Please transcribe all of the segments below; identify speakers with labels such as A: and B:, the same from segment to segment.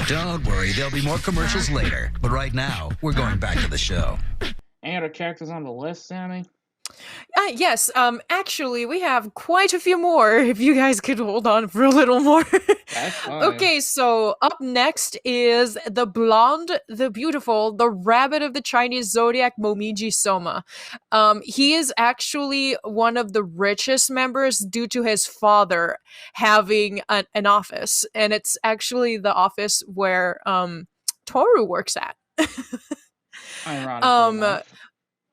A: Don't worry, there'll be more commercials later. But right now, we're going back to the show.
B: Any other characters on the list, Sammy?
C: Yes, actually, we have quite a few more, if you guys could hold on for a little more.
B: That's fine.
C: Okay, so up next is the blonde, the beautiful, the rabbit of the Chinese zodiac, Momiji Soma. He is actually one of the richest members due to his father having an office, and it's actually the office where Toru works at.
B: Ironically enough.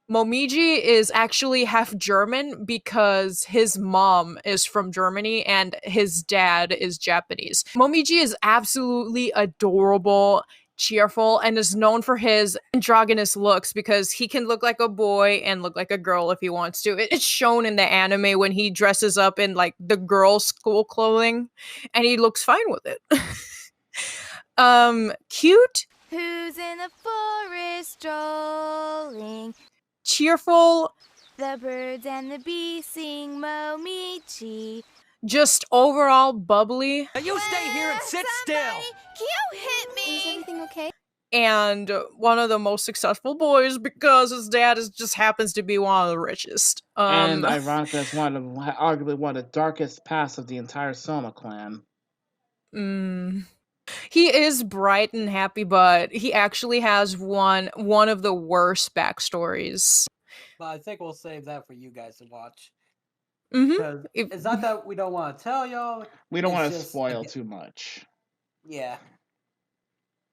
C: Momiji is actually half German because his mom is from Germany and his dad is Japanese. Momiji is absolutely adorable, cheerful, and is known for his androgynous looks because he can look like a boy and look like a girl if he wants to. It's shown in the anime when he dresses up in like the girl school clothing and he looks fine with it. Cute.
D: Who's in the forest strolling?
C: Cheerful.
D: The birds and the bees sing Momiji.
C: Just overall bubbly.
E: Now you stay here and sit still.
D: Can you hit me? Is everything okay?
C: And one of the most successful boys because his dad just happens to be one of the richest.
B: And ironically, that's arguably one of the darkest pasts of the entire Soma clan.
C: He is bright and happy, but he actually has one of the worst backstories.
E: But I think we'll save that for you guys to watch.
C: Mm-hmm.
E: Because it's not that we don't want to tell y'all.
B: We don't want to spoil too much.
E: Yeah.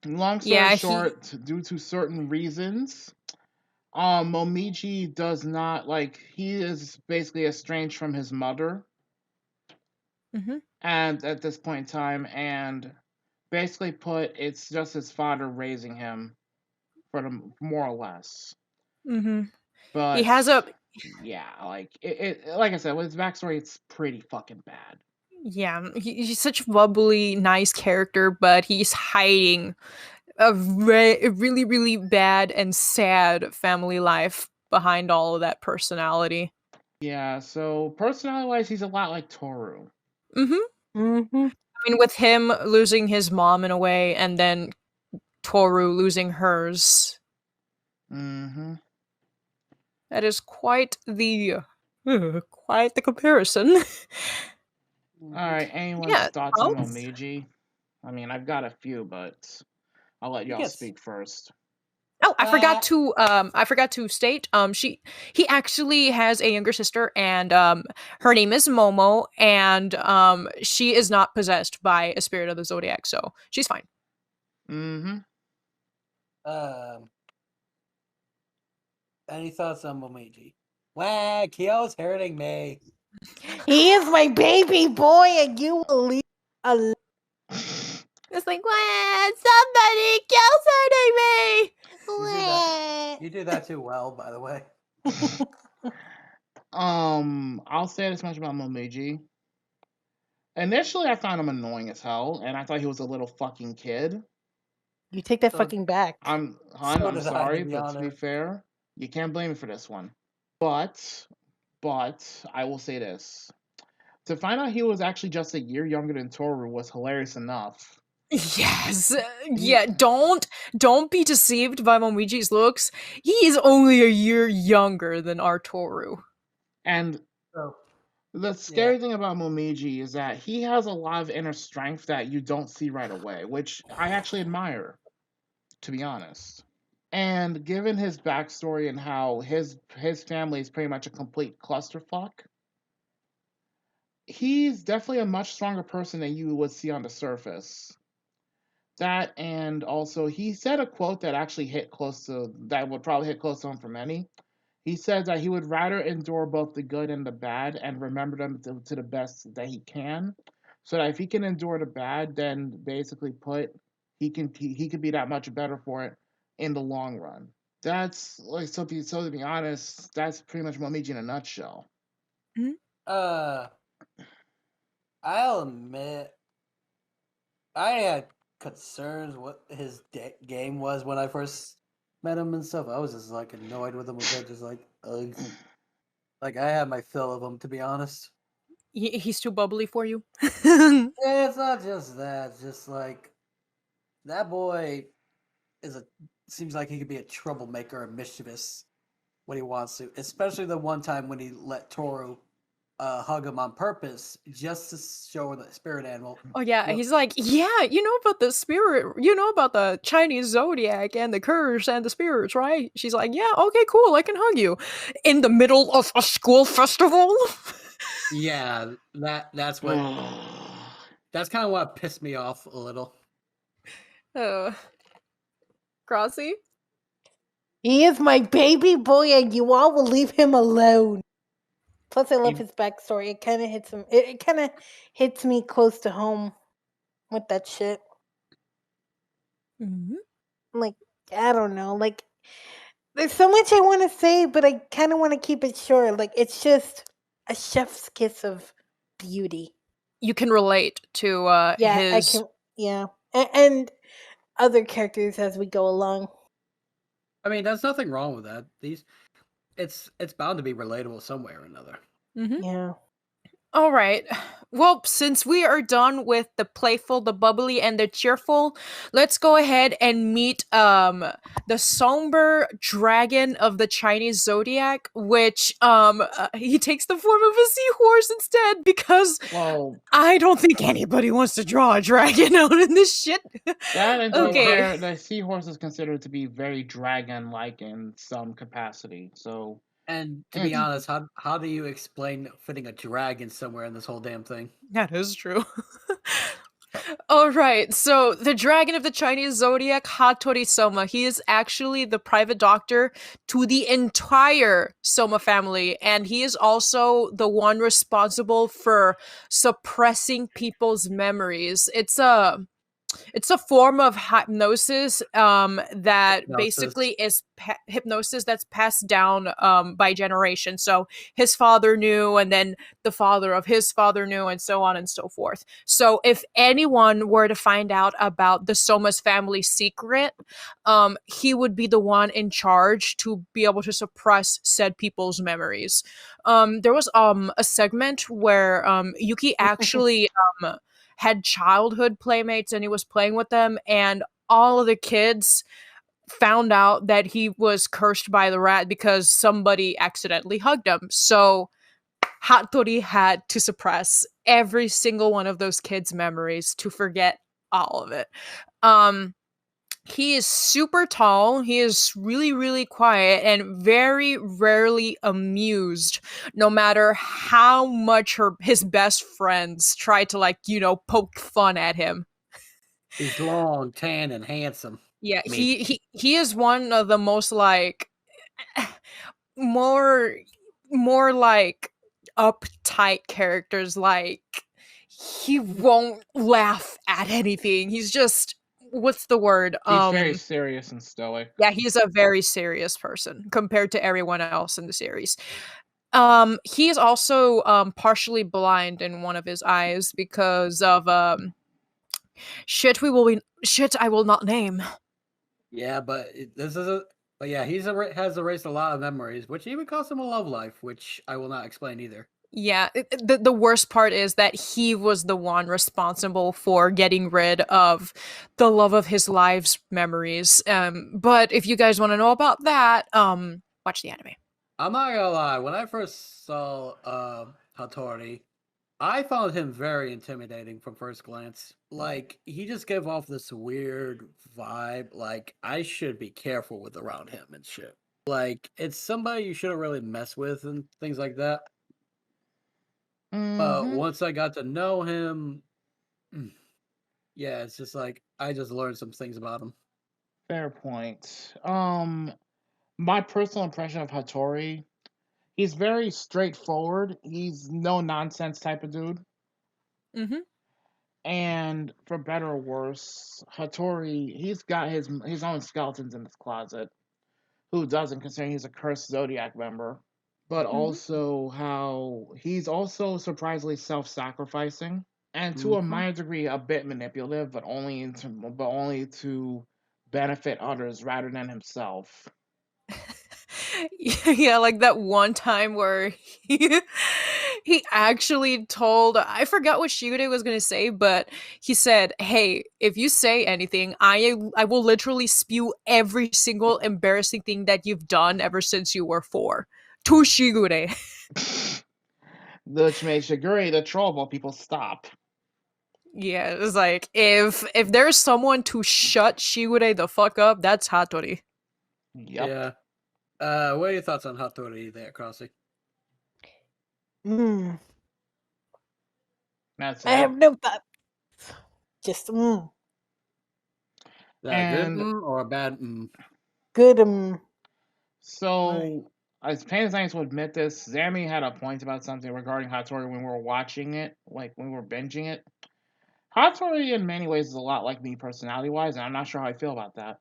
B: Long story short, due to certain reasons, Momiji does not, he is basically estranged from his mother.
C: Mm-hmm.
B: And at this point in time, and basically it's just his father raising him, more or less.
C: Mm-hmm.
B: But
C: he has
B: yeah, like I said, with his backstory, it's pretty fucking bad.
C: Yeah, he's such a bubbly, nice character, but he's hiding a really, really bad and sad family life behind all of that personality.
B: Yeah, so personality-wise, he's a lot like Toru.
C: Mm-hmm. Mm-hmm. I mean, with him losing his mom in a way, and then Toru losing hers.
B: Mm-hmm.
C: That is quite the comparison.
B: Alright, anyone's thoughts on Momiji? I mean, I've got a few, but I'll let y'all speak first.
C: Oh, I forgot to state. He actually has a younger sister, and her name is Momo, and she is not possessed by a spirit of the zodiac, so she's fine.
B: Mm-hmm.
E: Any thoughts on Momiji? Wah, Kyo's hurting me.
F: He is my baby boy, and you will leave alone.
D: It's like, wah, somebody kills hurting me.
E: You do that too well, by the way.
B: I'll say this much about Momiji. Initially, I found him annoying as hell, and I thought he was a little fucking kid.
F: You take that fucking back.
B: I'm sorry, but to be fair, you can't blame me for this one. But I will say this: to find out he was actually just a year younger than Toru was hilarious enough.
C: Yes. Yeah, don't be deceived by Momiji's looks. He is only a year younger than our Toru.
B: And the scary thing about Momiji is that he has a lot of inner strength that you don't see right away, which I actually admire, to be honest. And given his backstory and how his family is pretty much a complete clusterfuck, he's definitely a much stronger person than you would see on the surface. That, and also he said a quote that actually would probably hit close to home for many. He said that he would rather endure both the good and the bad and remember them to the best that he can, so that if he can endure the bad, then basically he could be that much better for it in the long run. That's so to be honest, that's pretty much Momiji in a nutshell.
E: I'll admit, I had concerns what his game was when I first met him and stuff. I was just annoyed with him a bit, just ugh. I had my fill of him, to be honest.
C: He's too bubbly for you.
E: It's not just that, it's just that boy seems like he could be a troublemaker and mischievous when he wants to. Especially the one time when he let Toru hug him on purpose just to show the spirit animal.
C: Oh yeah,
E: Look,
C: he's like, yeah, you know about the spirit, you know about the Chinese zodiac and the curse and the spirits, right? She's like, yeah, okay, cool, I can hug you in the middle of a school festival.
E: yeah, that's what that's kind of what pissed me off a little.
C: Crossy?
F: He is my baby boy, and you all will leave him alone. Plus, I love
B: He-
F: his backstory. It kind of hits him. It kind of hits me close to home with that shit.
C: Mhm.
F: Like, I don't know. Like, there's so much I want to say, but I kind of want to keep it short. Like, it's just a chef's kiss of beauty.
C: You can relate to
F: Yeah, I
C: his
F: can. Yeah, and other characters as we go along.
E: I mean, there's nothing wrong with that. It's bound to be relatable some way or another.
C: Mhm.
F: Yeah.
C: All right. Well, since we are done with the playful, the bubbly, and the cheerful, let's go ahead and meet the Somber Dragon of the Chinese zodiac, which he takes the form of a seahorse instead because
B: Well,
C: I don't think anybody wants to draw a dragon out in this shit.
B: that and to be
C: Okay.
B: fair, the seahorse is considered to be very dragon-like in some capacity. So,
E: And to be honest, how do you explain fitting a dragon somewhere in this whole damn thing?
C: That is true. All right, so the dragon of the Chinese zodiac, Hatori Soma, he is actually the private doctor to the entire Soma family, and he is also the one responsible for suppressing people's memories. It's a form of hypnosis that
E: Hypnosis.
C: basically is hypnosis that's passed down by generation. So his father knew, and then the father of his father knew, and so on and so forth. So if anyone were to find out about the Soma's family secret, he would be the one in charge to be able to suppress said people's memories. There was a segment where Yuki actually had childhood playmates and he was playing with them, and all of the kids found out that he was cursed by the rat because somebody accidentally hugged him. So Hattori had to suppress every single one of those kids' memories to forget all of it. He is super tall. He is really, really quiet and very rarely amused, no matter how much his best friends try to, like, poke fun at him.
E: He's long, tan, and handsome.
C: Yeah,
E: I mean,
C: he is one of the most, like, more like uptight characters. Like, he won't laugh at anything. He's just, what's the word?
B: he's very serious and stoic.
C: Yeah, he's a very serious person compared to everyone else in the series. He is also partially blind in one of his eyes because of shit I will not name.
E: yeah, but yeah, has erased a lot of memories, which even cost him a love life, which I will not explain either.
C: Yeah, the worst part is that he was the one responsible for getting rid of the love of his life's memories. But if you guys want to know about that, watch the anime.
E: I'm not gonna lie, when I first saw Hattori, I found him very intimidating from first glance. Like, he just gave off this weird vibe, like I should be careful with around him and shit. Like, it's somebody you shouldn't really mess with and things like that. But
B: Mhm.
E: once I got to know him, yeah, it's just like I just learned some things about him.
B: Fair point. My personal impression of Hattori, he's very straightforward. He's no nonsense type of dude.
C: Mm-hmm.
B: And for better or worse, Hattori, he's got his own skeletons in his closet. Who doesn't, considering he's a cursed Zodiac member? But also how he's also surprisingly self-sacrificing, and to a minor degree, a bit manipulative, but only to benefit others rather than himself.
C: Yeah, like that one time where He actually told, I forgot what Shigure was gonna say, but he said, "Hey, if you say anything, I will literally spew every single embarrassing thing that you've done ever since you were 4." To Shigure.
B: Which made Shigure the troll, but people stop.
C: Yeah, it's like if there's someone to shut Shigure the fuck up, that's Hattori.
B: Yep.
E: Yeah. What are your thoughts on Hatori there, Crossy?
B: That's
F: I have
B: it.
F: no thoughts. Just
E: Is that a good
B: And
E: or a bad?
F: good.
B: so, as pain as I will admit this, Zammy had a point about something regarding Hattori when we were watching it, like when we were binging it. Hattori, in many ways, is a lot like me personality-wise, and I'm not sure how I feel about that.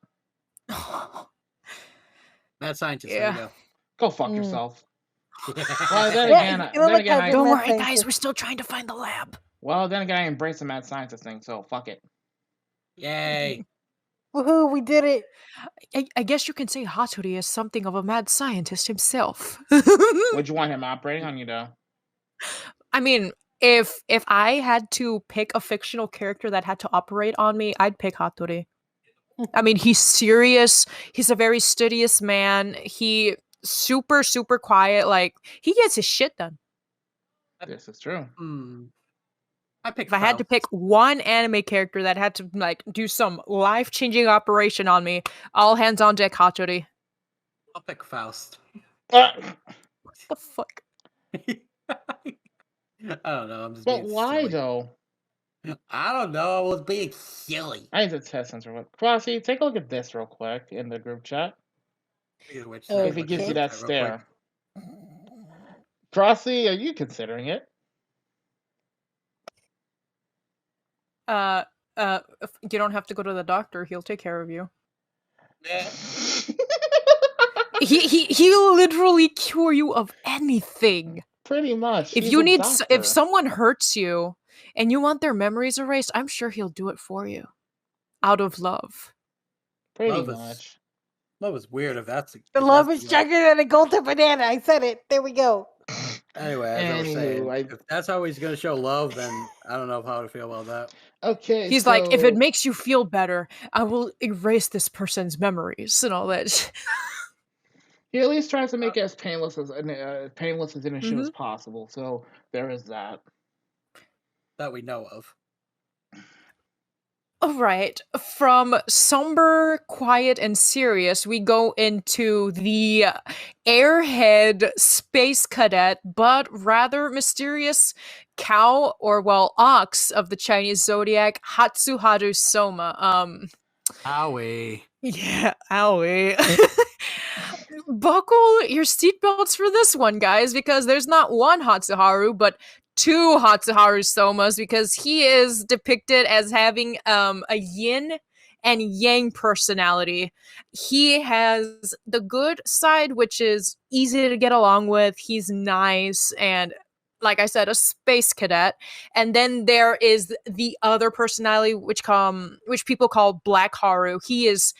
E: Mad scientist.
C: Yeah.
E: There you go.
B: Go fuck yourself.
E: Yeah.
B: Well, then
F: Yeah,
B: again,
F: you know, like how
C: Don't
F: Mad
C: worry, guys,
F: Scientist-
C: we're still trying to find the lab.
B: well, then again, I embrace the mad scientist thing, so fuck it.
E: Yay.
F: Woohoo, we did it.
C: I guess you can say Hattori is something of a mad scientist himself.
B: Would you want him operating on you, though?
C: I mean, if I had to pick a fictional character that had to operate on me, I'd pick Hattori. I mean, he's serious. He's a very studious man. He super quiet. Like, he gets his shit done.
B: This is true.
E: I pick
C: If I had to pick one anime character that had to like do some life-changing operation on me, all hands on deck, Hattori.
E: I'll pick Faust.
C: What the fuck?
E: I don't know. I'm just
B: But
E: being
B: why,
E: silly.
B: though?
E: I don't know. I was being silly.
B: I need to test censor what. Crossy, take a look at this real quick in the group chat. If he gives you that stare. Crossy, are you considering it?
C: You don't have to go to the doctor. He'll take care of you.
E: Yeah.
C: He'll literally cure you of anything.
B: Pretty much.
C: If
B: He's
C: you
B: a
C: need,
B: doctor.
C: if someone hurts you and you want their memories erased, I'm sure he'll do it for you, out of love.
B: Pretty much.
E: Love is weird if that's
F: The love is stronger than a golden banana. I said it. There we go.
E: Anyway, as I was saying,
B: Anywho,
E: if that's how he's going to show love, then I don't know how to feel about that.
B: Okay,
C: He's like, if it makes you feel better, I will erase this person's memories and all that.
B: He at least tries to make it as painless as an issue as possible. So there is that.
E: That we know of.
C: All right. From somber, quiet, and serious, we go into the airhead space cadet, but rather mysterious cow, or well, ox of the Chinese zodiac, Hatsuharu Soma.
E: Owie.
C: Yeah, owie. Buckle your seatbelts for this one, guys, because there's not one Hatsuharu, but two Hatsuharu Somas, because he is depicted as having a yin and yang personality. He has the good side, which is easy to get along with. He's nice and, like I said, a space cadet. And then there is the other personality, which people call Black Haru. He gets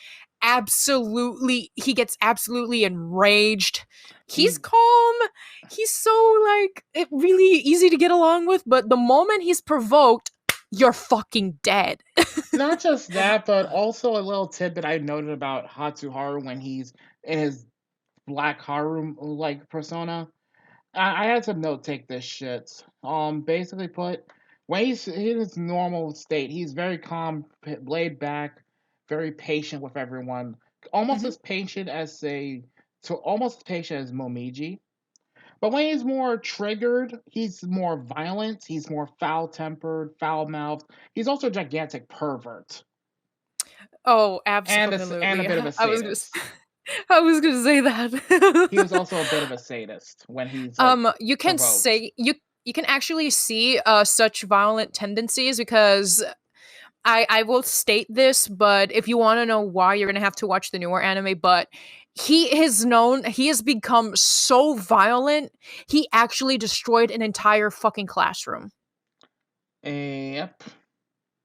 C: absolutely enraged. He's calm. He's so really easy to get along with, but the moment he's provoked, you're fucking dead.
B: Not just that, but also a little tidbit I noted about Hatsuharu when he's in his Black Haru like persona. I had to note take this shit. Basically put, when he's in his normal state, he's very calm, laid back, very patient with everyone. Almost as patient as Momiji. But when he's more triggered, he's more violent, he's more foul-tempered, foul-mouthed. He's also a gigantic pervert.
C: Oh, absolutely.
B: And a bit of a sadist.
C: I was gonna say that.
B: He was also a bit of a sadist when he's
C: you can
B: provoked.
C: say you can actually see such violent tendencies, because I will state this, but if you want to know why, you're gonna have to watch the newer anime. But he has become so violent, he actually destroyed an entire fucking classroom.
B: Yep.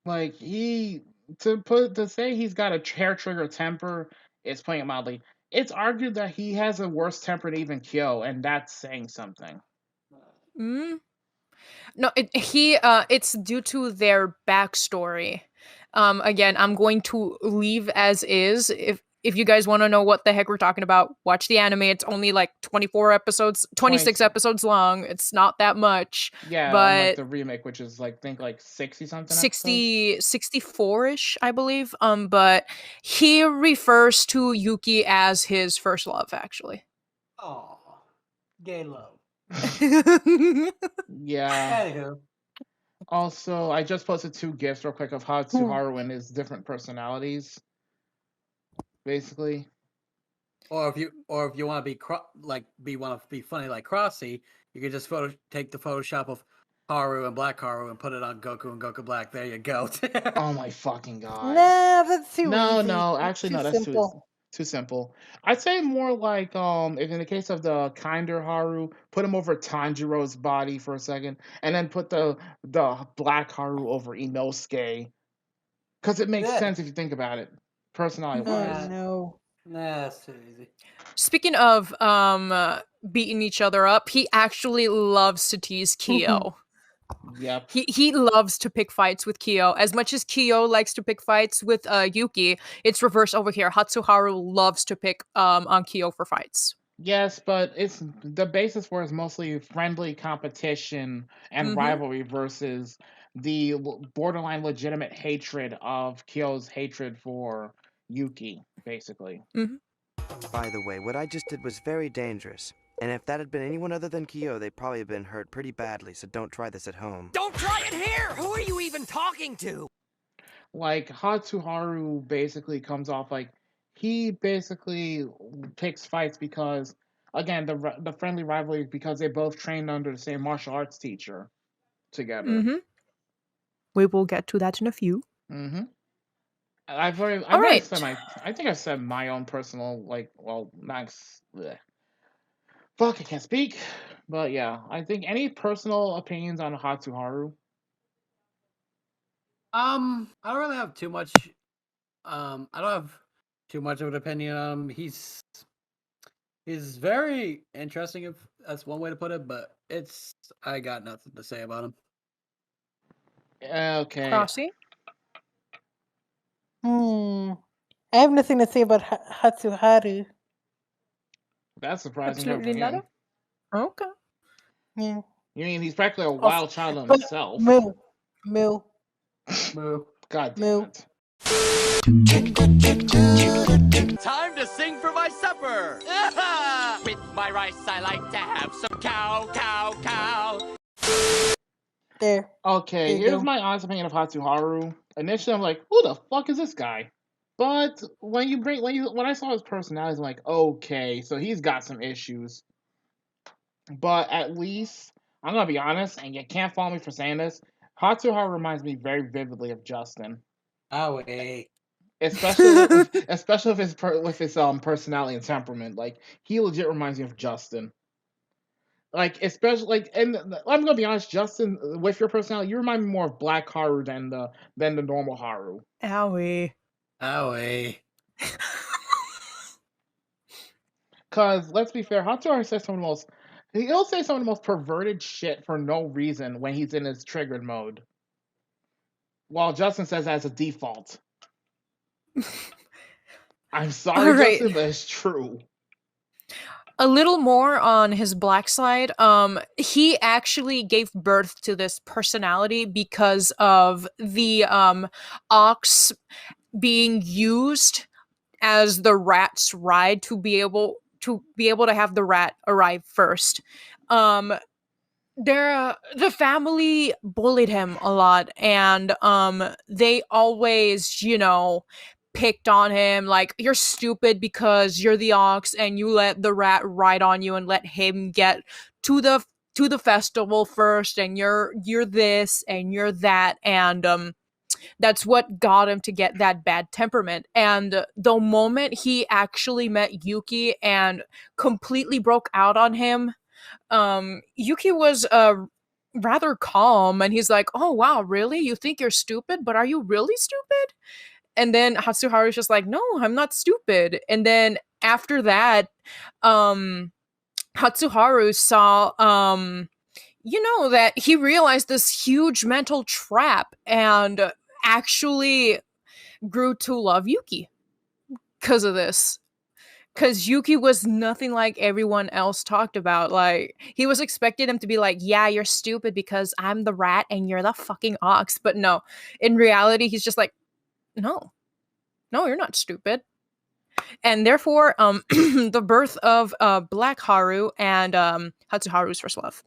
B: Like, to say he's got a hair trigger temper is putting it mildly. It's argued that he has a worse temper than even Kyo, and that's saying something.
C: No, it's due to their backstory. Again, I'm going to leave as is. If you guys want to know what the heck we're talking about, watch the anime. It's only like 24 episodes, 26
B: 20
C: episodes long. It's not that much,
B: Yeah, unlike
C: but
B: the remake, which is like think like 60 something episodes.
C: 64-ish, I believe. But he refers to Yuki as his first love, actually.
E: Oh, gay love.
B: Yeah.
E: Anywho,
B: Also, I just posted 2 gifs real quick of Hatsuharu and his different personalities. Basically.
E: or if you want to be funny like Crossy, you could just take the Photoshop of Haru and Black Haru and put it on Goku and Goku Black. There you go.
B: Oh my fucking god.
F: Nah, that's too
B: No,
F: easy.
B: no,
F: That's
B: actually
F: too
B: no, that's
F: simple.
B: too simple. I'd say more like if in the case of the kinder Haru, put him over Tanjiro's body for a second, and then put the black Haru over Inosuke. Because it makes
E: Yeah.
B: sense if you think about it, personality
F: Oh
B: wise.
F: no.
E: Nah, that's too easy.
C: Speaking of beating each other up, he actually loves to tease Kyo.
B: Yep.
C: He loves to pick fights with Kyo. As much as Kyo likes to pick fights with Yuki, it's reversed over here. Hatsuharu loves to pick on Kyo for fights.
B: Yes, but it's the basis for is mostly friendly competition and
C: Mhm.
B: rivalry versus the borderline legitimate hatred of Kyo's hatred for Yuki, basically.
G: By the way, what I just did was very dangerous. And if that had been anyone other than Kyo, they'd probably have been hurt pretty badly, so don't try this at home.
H: Don't try it here! Who are you even talking to?
B: Like Hatsuharu basically comes off like he basically picks fights because again the friendly rivalry because they both trained under the same martial arts teacher together.
C: We will get to that in a few.
B: I've already
C: Alright.
B: said I think I said my own personal max. Fuck, I can't speak. But yeah, I think any personal opinions on Hatsuharu?
E: I don't really have too much. I don't have too much of an opinion on him. He's very interesting, if that's one way to put it. But I got nothing to say about him.
B: Okay.
C: Crossy?
F: I have nothing to say about Hatsuharu.
B: That's surprising
C: Absolutely
B: coming in.
C: nada? Okay.
F: Yeah.
B: You mean he's practically a wild child
F: But
B: himself?
F: Moo.
B: God damn
F: Moo.
B: it.
H: Time to sing for my supper! With my rice, I like to have some cow, cow, cow.
F: There.
B: Okay,
F: There you
B: here's
F: go.
B: my honest opinion of Hatsuharu. Initially, I'm like, who the fuck is this guy? But when I saw his personality, I'm like, okay, so he's got some issues. But at least I'm gonna be honest, and you can't fault me for saying this. Hatsuharu reminds me very vividly of Justin, especially with his personality and temperament. Like he legit reminds me of Justin. Like especially like, and I'm gonna be honest, Justin, with your personality, you remind me more of Black Haru than the normal Haru.
C: Owie.
B: Cause let's be fair, Hatsuharu says some of the most. He'll say some of the most perverted shit for no reason when he's in his triggered mode. While Justin says as a default. I'm sorry,
C: All right.
B: Justin, but it's true.
C: A little more on his black side. He actually gave birth to this personality because of the ox being used as the rat's ride to be able to have the rat arrive first. The family bullied him a lot, and they always, picked on him like, you're stupid because you're the ox and you let the rat ride on you and let him get to the festival first, and you're this and you're that, and that's what got him to get that bad temperament. And the moment he actually met Yuki and completely broke out on him, Yuki was rather calm, and he's like, oh wow, really? You think you're stupid, but are you really stupid? And then Hatsuharu's just like, no, I'm not stupid. And then after that, Hatsuharu saw you know that he realized this huge mental trap and actually grew to love Yuki because of this. Because Yuki was nothing like everyone else talked about. Like, he was expecting him to be like, yeah, you're stupid because I'm the rat and you're the fucking ox. But no, in reality, he's just like, no, you're not stupid. And therefore, the birth of Black Haru and Hatsuharu's first love.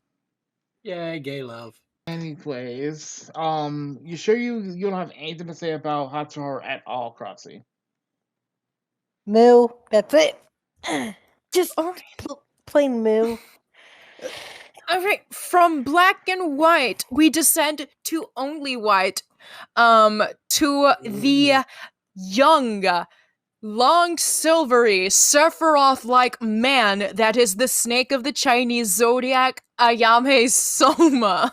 E: Yay, gay love.
B: Anyways, you sure you don't have anything to say about Hatsuharu at all, Crossy?
F: Moo. That's it. Just
C: All right.
F: plain moo.
C: All right, from black and white, we descend to only white. To the young, long, silvery, Sephiroth-like man that is the snake of the Chinese zodiac, Ayame Soma.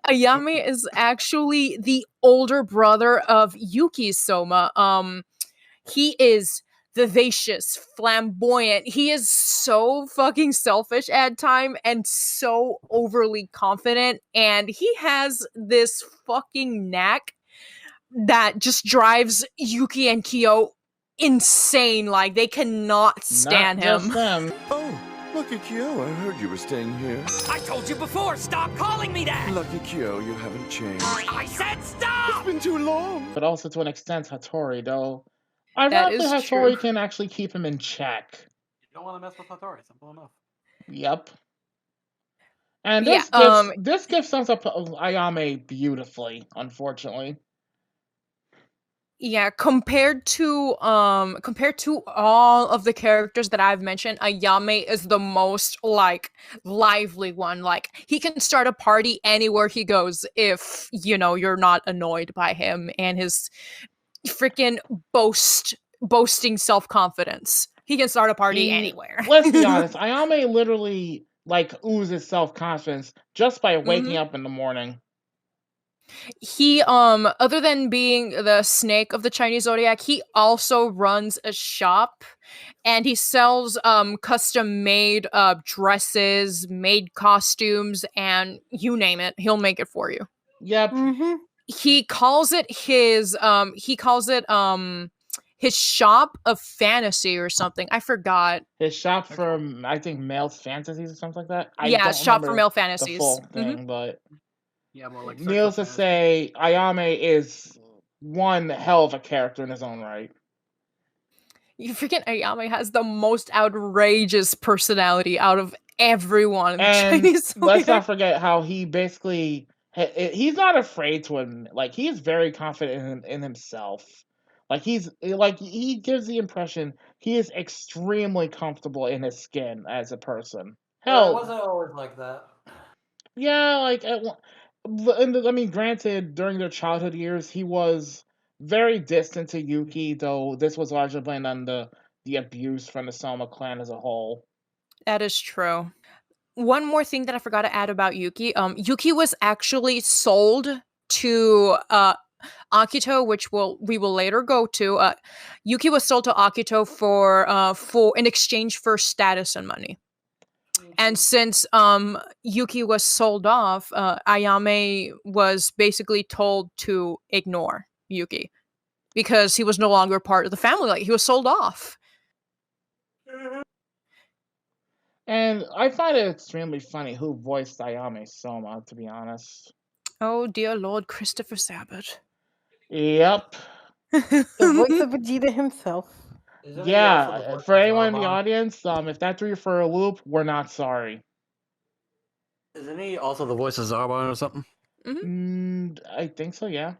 C: Ayame is actually the older brother of Yuki Soma. He is vivacious, flamboyant. He is so fucking selfish at time and so overly confident, and he has this fucking knack that just drives Yuki and Kyo insane. Like, they cannot stand
B: Not
C: him.
B: just them.
I: Oh, Lucky Kyo, I heard you were staying here.
H: I told you before, stop calling me that!
I: Lucky Kyo, you haven't changed.
H: I said stop!
I: It's been too long.
B: But also to an extent, Hattori, though.
C: That
B: Ironically,
C: is
B: Hattori
C: true.
B: can actually keep him in check.
E: You don't want to mess with Hatori, simple enough.
B: Yep. And
C: Yeah,
B: this gift sums up Ayame beautifully, unfortunately.
C: Yeah, compared to all of the characters that I've mentioned, Ayame is the most like lively one. Like, he can start a party anywhere he goes if, you know, you're not annoyed by him and his freaking boasting self-confidence. He can start a party anywhere.
B: Let's be honest, Ayame literally like oozes self-confidence just by waking up in the morning.
C: He other than being the snake of the Chinese zodiac, he also runs a shop and he sells custom made dresses, made costumes, and you name it, he'll make it for you.
B: Yep.
F: Mm-hmm.
C: He calls it his shop of fantasy or something. I forgot.
B: His shop for, I think, male fantasies or something like that. I
C: Yeah,
B: don't
C: shop for
B: remember
C: male
B: the
C: fantasies.
B: full thing, but
E: Yeah, more like
B: needless to say, Ayame is one hell of a character in his own right.
C: You freaking Ayame has the most outrageous personality out of everyone in the
B: And
C: Chinese
B: let's not
C: zodiac.
B: forget how he basically he's not afraid to admit, like, he is very confident in himself. Like, he gives the impression he is extremely comfortable in his skin as a person.
E: Well, it
B: Hell,
E: wasn't always like that.
B: yeah, like I mean, granted, during their childhood years, he was very distant to Yuki, though this was largely blamed on the abuse from the Soma clan as a whole.
C: That is true. One more thing that I forgot to add about Yuki. Yuki was actually sold to Akito, which we will later go to. Yuki was sold to Akito for in exchange for status and money. And since Yuki was sold off, Ayame was basically told to ignore Yuki because he was no longer part of the family. Like, he was sold off.
B: And I find it extremely funny who voiced Ayame Soma, to be honest.
C: Oh dear Lord, Christopher Sabat.
B: Yep.
F: The voice of Vegeta himself.
E: Isn't he also the
B: Yeah,
E: voice
B: for
E: of
B: anyone in the
E: Zarbon?
B: audience, if that threw you for a loop, we're not sorry.
E: Isn't he also the voice of Zarbon or something?
B: I think so, yeah.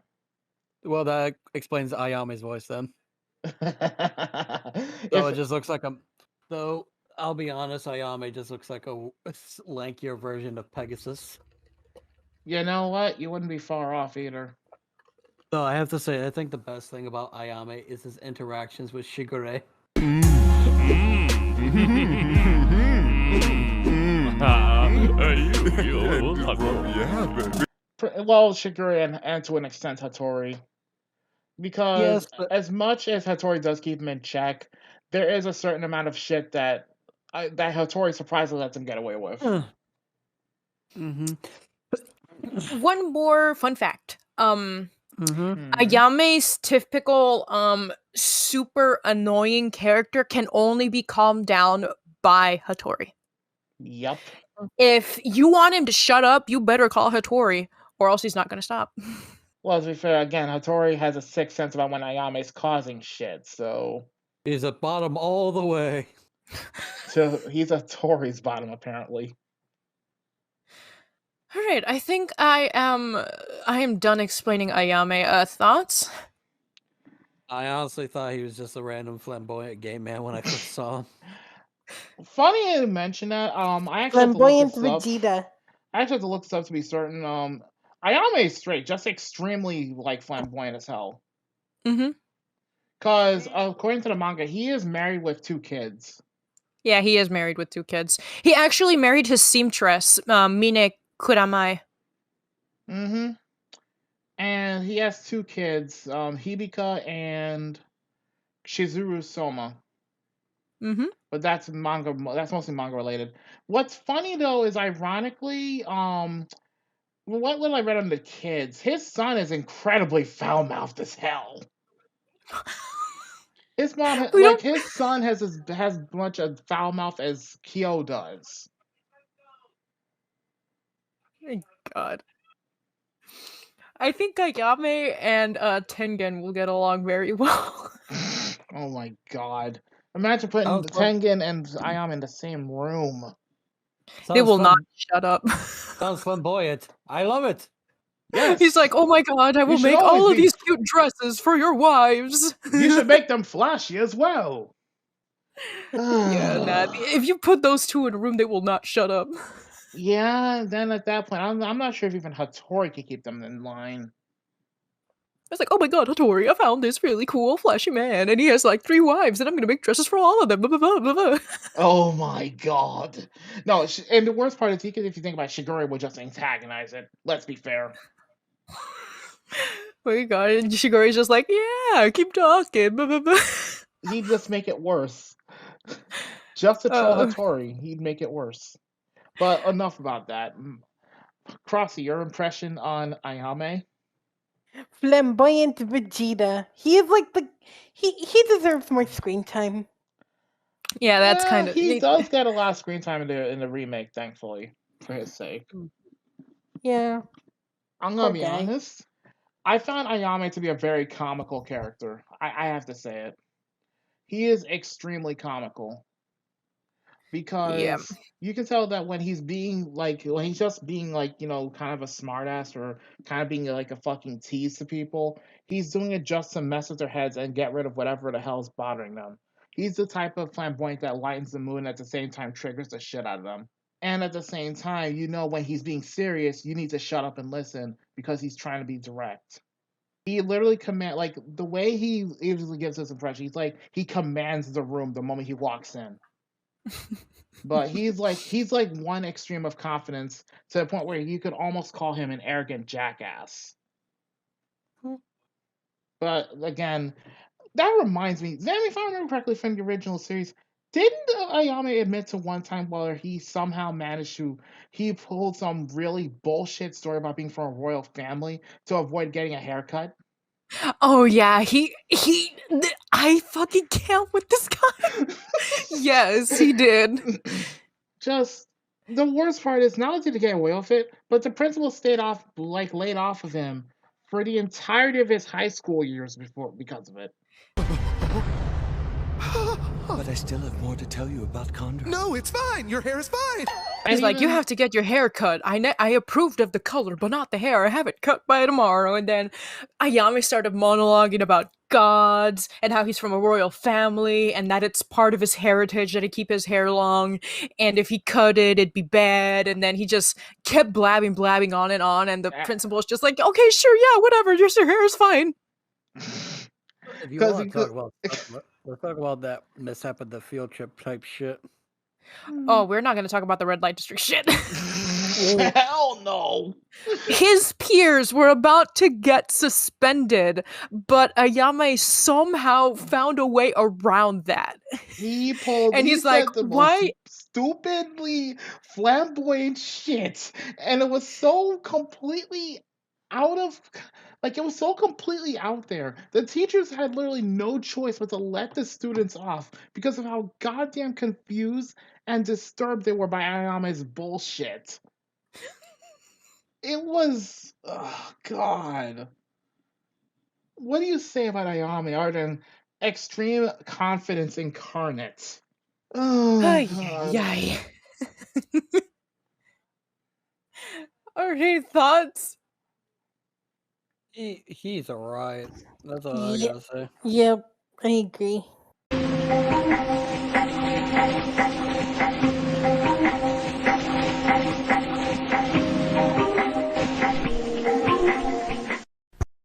E: Well, that explains Ayame's voice then. So
B: If
E: it just looks like Though, I'll be honest, Ayame just looks like a lankier version of Pegasus.
B: you know what, you wouldn't be far off either.
E: So I have to say, I think the best thing about Ayame is his interactions with Shigure.
B: Well, Shigure and to an extent Hattori. Because
E: Yes, but
B: as much as Hattori does keep him in check, there is a certain amount of shit that Hattori surprisingly lets him get away with.
C: One more fun fact.
B: Mhm.
C: Ayame's typical super annoying character can only be calmed down by Hattori.
B: Yep.
C: If you want him to shut up, you better call Hattori, or else he's not gonna stop.
B: Well, to be fair, again, Hattori has a sixth sense about when Ayame's causing shit, so
E: He's at bottom all the way.
B: he's a Tori's bottom apparently.
C: All right, I think I am done explaining Ayame. Thoughts?
E: I honestly thought he was just a random flamboyant gay man when I first saw him.
B: Funny you mention that. I actually have to look
F: Flamboyant
B: this up.
F: Vegeta.
B: I actually have to look this up to be certain. Ayame is straight, just extremely like flamboyant as hell.
C: Mm-hmm.
B: Because according to the manga, he is married with 2 kids.
C: Yeah, he is married with 2 kids. He actually married his seamstress, Mine Kuramai.
B: Mm-hmm. And he has 2 kids, Hibika and Shizuru Soma.
C: Mm-hmm.
B: But that's manga. That's mostly manga related. What's funny though is, ironically, what will I read on the kids? His son is incredibly foul mouthed as hell. His mom, his son has as much a foul mouth as Kyo does.
C: Thank God. I think Ayame and Tengen will get along very well.
B: Oh my god. Imagine putting Tengen and Ayame in the same room.
C: They will not shut up.
E: Sounds flamboyant. I love it.
B: Yes.
C: He's like, oh my god, I will make all of these cute dresses for your wives.
B: You should make them flashy as well.
C: Yeah, nah, if you put those 2 in a room, they will not shut up.
B: Yeah, then at that point, I'm not sure if even Hattori could keep them in line.
C: It's like, oh my god, Hattori, I found this really cool flashy man, and he has like 3 wives, and I'm gonna make dresses for all of them. Blah, blah, blah, blah, blah.
B: Oh my god. No, and the worst part is, if you think about it, Shigure would just antagonize it. Let's be fair.
C: Oh my god, and Shigure's just like, yeah, keep talking. Blah, blah, blah.
B: He'd just make it worse. Just to troll Hattori, he'd make it worse. But enough about that. Crossy, your impression on Ayame?
F: Flamboyant Vegeta. He is like he deserves more screen time.
C: Yeah, that's kind of...
B: He does get a lot of screen time in the remake, thankfully, for his sake.
F: Yeah.
B: I'm gonna be honest. I found Ayame to be a very comical character. I have to say it. He is extremely comical. Because you can tell that when he's just being like, kind of a smartass, or kind of being like a fucking tease to people, he's doing it just to mess with their heads and get rid of whatever the hell's bothering them. He's the type of flamboyant that lightens the mood and at the same time triggers the shit out of them. And at the same time, when he's being serious, you need to shut up and listen, because he's trying to be direct. He literally the way he usually gives his impression, he commands the room the moment he walks in. But he's like one extreme of confidence, to the point where you could almost call him an arrogant jackass. But again, that reminds me, if I remember correctly from the original series, didn't Ayame admit to one time where he somehow he pulled some really bullshit story about being from a royal family to avoid getting a haircut?
C: Oh yeah, I fucking can't with this guy. Yes, he did.
B: Just, the worst part is, not only did he get away with it, but the principal laid off of him for the entirety of his high school years because of it.
A: But I still have more to tell you about Condor.
I: No, it's fine. Your hair is fine.
C: He's like, you have to get your hair cut. I approved of the color, but not the hair. I have it cut by tomorrow. And then Ayame started monologuing about gods and how he's from a royal family and that it's part of his heritage that he keep his hair long. And if he cut it, it'd be bad. And then he just kept blabbing on. And the principal's just like, okay, sure, yeah, whatever. Your hair is fine.
E: If you want to talk about let's talk about that mishap at the field trip type shit.
C: Oh, we're not going to talk about the red light district shit.
B: Hell no.
C: His peers were about to get suspended, but Ayame somehow found a way around that.
B: He pulled,
C: and he's like, why?
B: stupidly flamboyant shit, and it was so completely out of like it was so completely out there. The teachers had literally no choice but to let the students off because of how goddamn confused and disturbed they were by Ayame's bullshit. It was, oh god. What do you say about Ayame other than extreme confidence incarnate? Oh
C: Ay,
B: god.
C: ay, ay. Okay, thoughts?
E: He's alright. That's all I
F: Yep.
E: gotta say.
F: Yep. I agree.